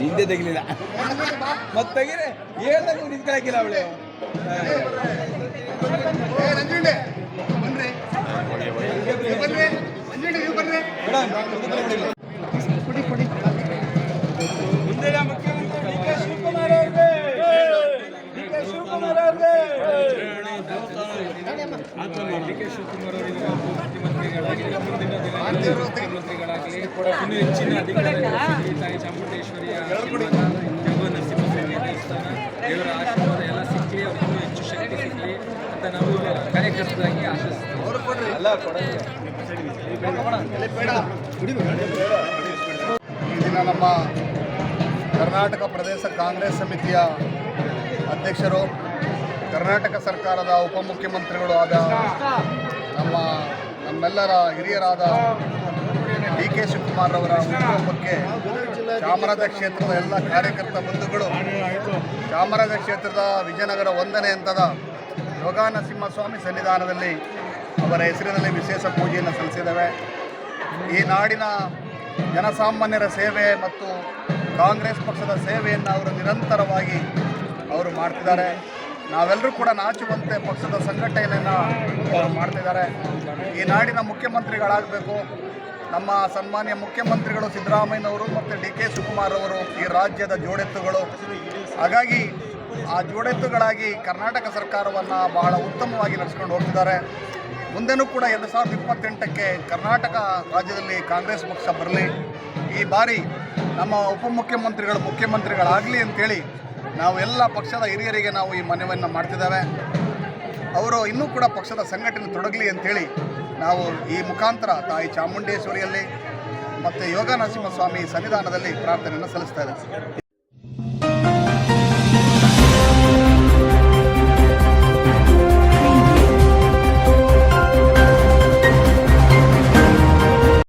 ಹಿಂದೆ ತೆಗಿಲಿಲ್ಲ ಮತ್ತೆ ತೆಗಿರೆ ಹೇಳ್ದಂಗೂ ನಿಂತ್ಕೊಳಕಿಲ್ಲ ಅವಳು ಮುಖ್ಯಮಂತ್ರಿ ಡಿ.ಕೆ. ಶಿವಕುಮಾರ್ ಅವ್ರಿಗೆ ಮುಖ್ಯಮಂತ್ರಿಗಳಾಗಲಿ ಇನ್ನೂ ಹೆಚ್ಚಿನ ಅಧಿಕಾರಿಗಳು ತಾಯಿ ಚಾಮುಂಡೇಶ್ವರಿಯ ಜಗೋ ನರಸಿಂಹಸ್ವಾಮಿ ದೇವಸ್ಥಾನ ದೇವರ ಆಶೀರ್ವಾದ ಎಲ್ಲ ಸಿಕ್ಕಲಿ ಅವ್ರಿಗೆ ಇನ್ನೂ ಹೆಚ್ಚು ಶಕ್ತಿ ಸಿಗಲಿ ಅಂತ ನಾವು ಕಾರ್ಯಕರ್ತರಾಗಿ ಆಶಿಸ್ತೀವಿ. ಈ ದಿನ ನಮ್ಮ ಕರ್ನಾಟಕ ಪ್ರದೇಶ ಕಾಂಗ್ರೆಸ್ ಸಮಿತಿಯ ಅಧ್ಯಕ್ಷರು, ಕರ್ನಾಟಕ ಸರ್ಕಾರದ ಉಪಮುಖ್ಯಮಂತ್ರಿಗಳು ಆದ ನಮ್ಮೆಲ್ಲರ ಹಿರಿಯರಾದ ಡಿ.ಕೆ. ಶಿವಕುಮಾರ್ ಅವರ ಹುಟ್ಟುಹಬ್ಬಕ್ಕೆ ಚಾಮರಾಜ ಕ್ಷೇತ್ರದ ಎಲ್ಲ ಕಾರ್ಯಕರ್ತ ಬಂಧುಗಳು ಚಾಮರಾಜ ಕ್ಷೇತ್ರದ ವಿಜಯನಗರ 1ನೇ ಹಂತದ ಯೋಗ ನರಸಿಂಹಸ್ವಾಮಿ ಸನ್ನಿಧಾನದಲ್ಲಿ ಅವರ ಹೆಸರಿನಲ್ಲಿ ವಿಶೇಷ ಪೂಜೆಯನ್ನು ಸಲ್ಲಿಸಿದ್ದೇವೆ. ಈ ನಾಡಿನ ಜನಸಾಮಾನ್ಯರ ಸೇವೆ ಮತ್ತು ಕಾಂಗ್ರೆಸ್ ಪಕ್ಷದ ಸೇವೆಯನ್ನು ಅವರು ನಿರಂತರವಾಗಿ ಮಾಡ್ತಿದ್ದಾರೆ. ನಾವೆಲ್ಲರೂ ಕೂಡ ನಾಚುವಂತೆ ಪಕ್ಷದ ಸಂಘಟನೆಯನ್ನು ಮಾಡ್ತಿದ್ದಾರೆ. ಈ ನಾಡಿನ ಮುಖ್ಯಮಂತ್ರಿಗಳಾಗಬೇಕು. ನಮ್ಮ ಸನ್ಮಾನ್ಯ ಮುಖ್ಯಮಂತ್ರಿಗಳು ಸಿದ್ದರಾಮಯ್ಯನವರು ಮತ್ತು ಡಿ.ಕೆ. ಶಿವಕುಮಾರ್ ಅವರು ಈ ರಾಜ್ಯದ ಜೋಡೆತ್ತುಗಳು. ಹಾಗಾಗಿ ಆ ಜೋಡೆತ್ತುಗಳಾಗಿ ಕರ್ನಾಟಕ ಸರ್ಕಾರವನ್ನು ಬಹಳ ಉತ್ತಮವಾಗಿ ನಡೆಸ್ಕೊಂಡು ಹೋಗ್ತಿದ್ದಾರೆ. ಮುಂದೆನೂ ಕೂಡ 2028ಕ್ಕೆ ಕರ್ನಾಟಕ ರಾಜ್ಯದಲ್ಲಿ ಕಾಂಗ್ರೆಸ್ ಪಕ್ಷ ಬರಲಿ. ಈ ಬಾರಿ ನಮ್ಮ ಉಪಮುಖ್ಯಮಂತ್ರಿಗಳು ಮುಖ್ಯಮಂತ್ರಿಗಳಾಗಲಿ ಅಂಥೇಳಿ ನಾವು ಎಲ್ಲ ಪಕ್ಷದ ಹಿರಿಯರಿಗೆ ನಾವು ಈ ಮನವಿಯನ್ನು ಮಾಡ್ತಿದ್ದೇವೆ. ಅವರು ಇನ್ನೂ ಕೂಡ ಪಕ್ಷದ ಸಂಘಟನೆ ತೊಡಗಲಿ ಅಂಥೇಳಿ ನಾವು ಈ ಮುಖಾಂತರ ತಾಯಿ ಚಾಮುಂಡೇಶ್ವರಿಯಲ್ಲಿ ಮತ್ತು ಯೋಗ ನರಸಿಂಹಸ್ವಾಮಿ ಸನ್ನಿಧಾನದಲ್ಲಿ ಪ್ರಾರ್ಥನೆಯನ್ನು ಸಲ್ಲಿಸ್ತಾ ಇದ್ದೇವೆ.